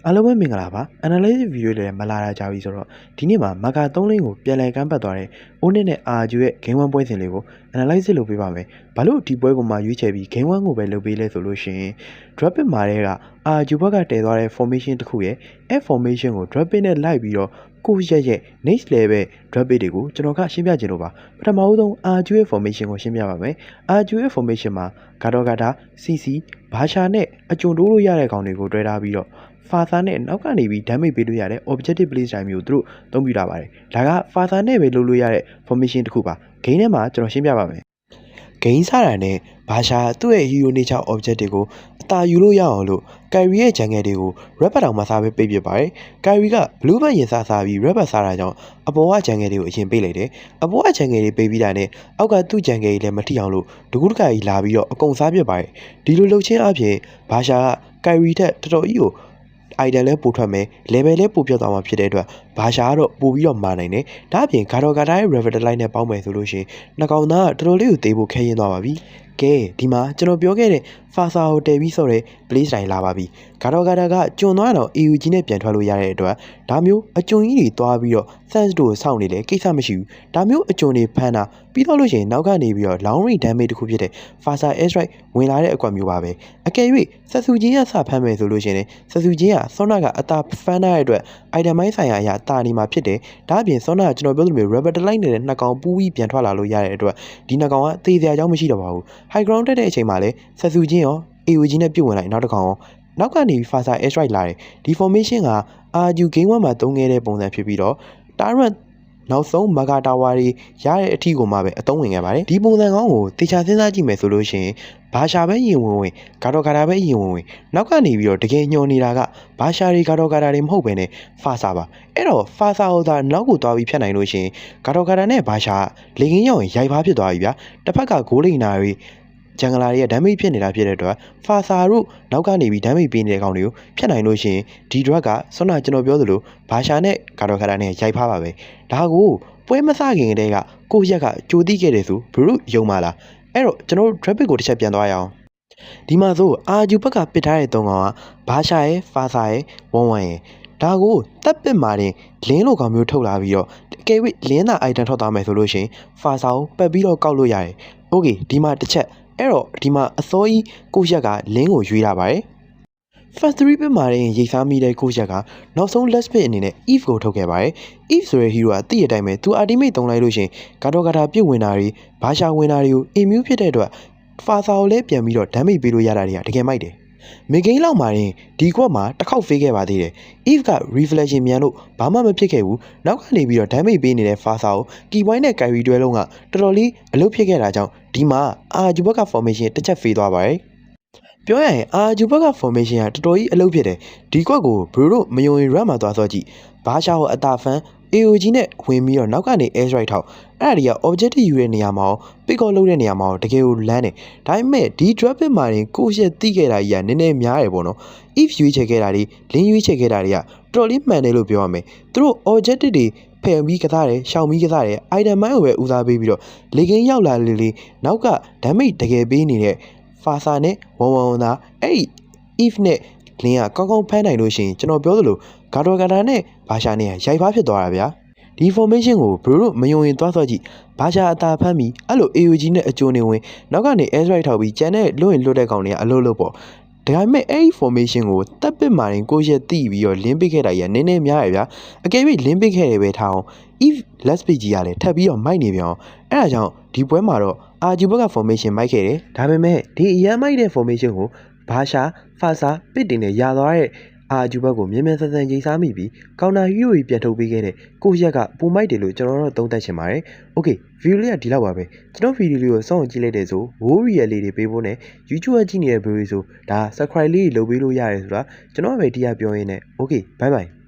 အားလုံးပဲမင်္ဂလာပါ analysis video တွေမလာတာကြာပြီဆိုတော့ဒီနေ့မှာမာကာ3လင်းကိုပြန်လည်ကမ်းပတ်သွားတဲ့ Onet နဲ့ RG ရဲ့ game 1ပွဲစဉ်လေးကို analysis လုပ်ပေးပါမယ်။ဘာလို့ဒီပွဲကိုမှရွေးချယ်ပြီး game 1ကိုပဲလုပ်ပေးလဲဆိုလို့ရှိရင် drop pick မှာတဲ့က RG ဘက်ကတည်သွားတဲ့ formation တစ်ခုရဲ့ F formation ကို drop pick နဲ့လိုက်ပြီးတော့ကိုရဲ့ next level drop pick တွေကိုကျွန်တော်ကရှင်းပြခြင်းလို့ပါပထမဦးဆုံး RG ရဲ့ formation ကိုရှင်းပြပါမယ် RG ရဲ့ formation မှာကတော့ CC ဘာရှာနဲ့အကျုံတိုးလို့ရတဲ့ကောင်တွေကိုတွဲထားပြီးတော့Father နဲ့နောက်ကနေပြီး damage ပေးလို့ရတဲ့ objective place time မျိုးသူတို့သုံးပြတာပါတယ်။ဒါက Father နဲ့ပဲလုပ်လို့ရတဲ့ formation တစ်ခုပါ။ game ထဲမှာကျွန်တော်ရှင်းပြပါမယ်။ game စတာနဲ့ဘာရှာသူ့ရဲ့ hero nature object တွေကိုအသာယူလို့ရအောင်လို့ Kyrie ရဲ့ jungle တွေကို red button မှာစားပေးပြပါတယ်။ Kyrie က blue button ရင်စားပြီး red button စားတာကြောင့်အပေါ်က jungle တွေကိုအရင်ပေးလိုက်တယ်။အပေါ်က jungle တွေပေးပြီးတာနဲ့အောက်ကသူ့ jungle တွေလည်းမထိအောင်လို့ဒကူတကကြီးလာပြီးတော့အကုန်စားပြပါတယ်။ဒီလိုလုပ်ချင်းအပြင်ဘာရှာက Kyrie ထက်တော်တော်ကြီးကိုitem လဲပို့ထွက်မယ် level လဲပို့ပြတ်သွားမှာဖြစ်တဲ့အတွက်ဘာရှာကတော့ပို့ပြီးတော့မာနိုင်တယ်ဒါအပြင်ဂါတော်ဂါတာရဲ့ Revitalize နဲ့ပေါင်းမယ်ဆိုလို့ရှိရင်နှစ်ကောင်သားကတော်တော်လေးကိုသေးဖို့ခဲရင်သွားပါပြီကဲဒီမှာကျွန်တော်ပြောခဲ့တဲ့ Fasa ကိုတည်ပြီးဆိုတဲ့ Blaze တိုင်းလာပါပြီဂါတော်ဂါတာကကျွန်းသွားတော့ AUG နဲ့ပြန်ထွက်လို့ရတဲ့အတွက်ဒါမျိုးအကျွန်းကြီးတွေသွားပြီးတော့ Sense တို့စောင့်နေလေကိစ္စမရှိဘူးဒါမျိုးအကျွန်းတွေဖမ်းတာပြီးတော့လို့ရှိရင်နောက်ကနေပြီးတော့ long range damage တစ်ခုဖြစ်တဲ့ Fasa Airstrike ဝင်လာတဲ့အကွက်မျိုးပါပဲအကယ်၍ဆက်စုချင်းကစဖမ်းမယ်ဆိုလို့ရှိရင်ဆက်စုချင်းကဆောနာကအတာဖမ်းတဲ့အတွက် item မိုင်းဆိုင်ရာအရာတာနေမှာဖြစ်တယ်ဒါအပြင်ဆောနာကကျွန်တော်ပြောသလိုမျိုး Revitalize နေတဲ့နှစ်ကောင်ပူးပြီးပြန်ထွက်လာလို့ရတဲ့အတွက်ဒီနှစ်ကောင်ကသေစရာအကြောင်းမရှိတော့ပါဘူး high ground တက်တဲ့အချိန်မှာလည်းဆက်စုချင်းရော AOG နဲ့ပြုတ်ဝင်လိုက်နောက်တစ်ကောင်ရောနောက်ကနေ Fasa Airstrike လာတယ်ဒီ formation က RU game 1မှာသုံးခဲ့တဲ့ပုံစံဖြစ်ပြီးတော့ Tyrantနောက်ဆုံးမဂါတာဝါတွေရတဲ့အထီကိုမှပဲအသုံးဝင်ခဲ့ပါတယ်ဒီပုံစံကောင်းကိုတေချာစဉ်းစားကြည့်မယ်ဆိုလို့ရှိရင်ဘာရှာပဲရင်ဝင်ဂါတော်ဂါတာပဲရင်ဝင်နောက်ကနေပြီးတော့တကယ်ညှော်နေတာကဘာရှာတွေဂါတော်ဂါတာတွေမဟုတ်ပဲနဲ့ဖာစာပါအဲ့တော့ဖာစာဟိုသာနောက်ကိုသွားပြီးဖြတ်နိုင်လို့ရှိရင်ဂါတော်ဂါတာနဲ့ဘာရှာလေကင်းရောက်ရင်ရိုက်ဖားဖြစ်သွားပြီဗျာတစ်ဖက်ကဂိုးလိန်နာတွေဂျန်ဂလာတွေက damage ဖြစ်နေတာဖြစ်တဲ့အတွက်ဖာစာတို့နောက်ကနေပြီး damage ပေးနေတဲ့ကောင်တွေကိုဖျက်နိုင်လို့ရှိရင်ဒီ drug ကဆွမ်းနာကျွန်တော်ပြောသလိုဘာရှာနဲ့ဂါတော်ဂါတာနဲ့ရိုက်ဖားပါပဲဒါကိုပွဲမစခင်ကတည်းကကိုရက်ကကြိုသိခဲ့တယ်ဆိုဘလို့ယုံပါလားအဲ့တော့ကျွန်တော်တို့ traffic ကိုတစ်ချက်ပြန်သွားရအောင်ဒီမှာဆိုအာဂျူဘက်ကပစ်ထားတဲ့သုံးကောင်ကဘာရှာရဲ့ဖာစာရဲ့ဝမ်ဝမ်ရဲ့ဒါကိုတပ်ပစ်မာတင်လင်းလိုကောင်မျိုးထုတ်လာပြီးတော့အကယ်၍လင်းသာ item ထွက်သွားမယ်ဆိုလို့ရှိရင်ဖာစာကိုပက်ပြီးတော့ကောက်လို့ရတယ်โอเคဒီမှာတစ်ချက်အဲ့တော့ဒီမှာအစောကြီးကိုရက်ကလင်းကိုရွေးထားပါတယ် First 3 pit မှာရင်ရိတ်စားမိတဲ့ကိုရက်ကနောက်ဆုံး last pit အနေနဲ့ Eve ကိုထုတ်ခဲ့ပါတယ် Eve ဆိုတဲ့ hero ကတည့်ရတိုင်းပဲသူ ultimate သုံးလိုက်လို့ရှင်ဂါတော်ဂါတာပြုတ်ဝင်တာတွေဘာရှာဝင်တာတွေကို immune ဖြစ်တဲ့အတွက် Fasa ကိုလည်းပြန်ပြီးတော့ damage ပေးလို့ရတာတွေကတကယ်မိုက်တယ်မဂိမ်းလောက်မှာရင်ဒီကွက်မှာတစ်ခေါက်ဖေးခဲ့ပါသေးတယ် Eve က reflection မြန်လို့ဘာမှမဖြစ်ခဲ့ဘူးနောက်ကနေပြီးတော့ damage ပေးနေတဲ့ Fasa ကို key point နဲ့ Kyrie တွဲလုံးကတော်တော်လေးအလုပ်ဖြစ်ခဲ့တာကြောင့်ဒီမှာ RG ဘက်က formation တစ်ချက်ဖေးသွားပါတယ်ပြောရရင် RG ဘက်က formation ကတော်တော်ကြီးအလုပ်ဖြစ်တယ်ဒီကွက်ကိုဘရိုတို့မယုံရင် run မှာသွားစောကြည့်ဘာရှာကိုအတာဖန် AOG နဲ့ဝင်ပြီးတော့နောက်ကနေ air strike ထောက်အဲ့ဒါတွေက objective ယူတဲ့နေရာမှာရော pick off လုပ်တဲ့နေရာမှာရောတကယ်ကိုလမ်းတယ်ဒါပေမဲ့ဒီ drop pick မှာရင်ကိုရက်တိခဲ့တာကြီးကနည်းနည်းများတယ်ပေါ့နော် if ရွေးချယ်ခဲ့တာတွေလင်းရွေးချယ်ခဲ့တာတွေကတော်တော်လေးမှန်တယ်လို့ပြောရမယ်သူတို့ objective တွေဖယ်ပြီးကစားတယ်ရှောင်ပြီးကစားတယ် item မိုင်းကိုပဲဦးစားပေးပြီးတော့လေကင်းရောက်လာလေနောက်က damage တကယ်ပေးနေတဲ့Fasa နဲ့ဝမ်ဝမ်သားအဲ့ဒီ if နဲ့လင်းကကောင်းကောင်းဖမ်းနိုင်လို့ရှိရင်ကျွန်တော်ပြောသလိုဂါတော်ဂါတာနဲ့ဘာရှာနဲ့ရိုက်ဖားဖြစ်သွားတာဗျာဒီ formation ကိုဘရိုတို့မယုံရင်သွားစောကြည့်ဘာရှာအတာဖမ်းပြီးအဲ့လို AOG နဲ့အကျိုးနေဝင်နောက်ကနေ air strike ထောက်ပြီးကျန်တဲ့လွတ်ရင်လွတ်တဲ့ကောင်တွေကအလုပ်လုပ်ပေါ့ဒါပေမဲ့အဲ့ဒီ formation ကိုတပ်ပစ်မာရင်ကိုရက်တိပြီးတော့လင်းပစ်ခဲ့တာကြီးကနည်းနည်းများရဗျာအကယ်၍လင်းပစ်ခဲ့တယ်ပဲထားအောင် if let's page ကြီးကလည်းထပ်ပြီးတော့မိုက်နေပြန်အောင်အဲ့ဒါကြောင့်ဒီပွဲမှာတော့RG ဘက်က formation မိုက်ခဲ့တယ်ဒါပေမဲ့ဒီအရန်မိုက်တဲ့ formation ကိုဘာရှာဖာစာပစ်တင်နဲ့ရသွားတဲ့RG ဘက်ကိုမြင်မြန်ဆန်ဆန်ချိန်စားမိပြီးကောင်တာဟီးရိုကြီးပြန်ထုတ်ပေးခဲ့တဲ့ကိုရက်ကပုံမိုက်တယ်လို့ကျွန်တော်တို့သုံးသပ်ချင်ပါတယ်။ Okay ဗီဒီယိုလေးကဒီလောက်ပါပဲကျွန်တော်ဗီဒီယိုလေးကိုစောင့်ကြည့်လိုက်တဲ့ဆို Warrior လေးတွေပေးဖို့နဲ့ YouTube ကကြည့်နေတဲ့ဗီဒီယိုဆိုဒါ subscribe လေးလုပ်ပေးလို့ရတယ်ဆိုတာကျွန်တော်ပဲတရားပြောရင်းနဲ့ Okay bye bye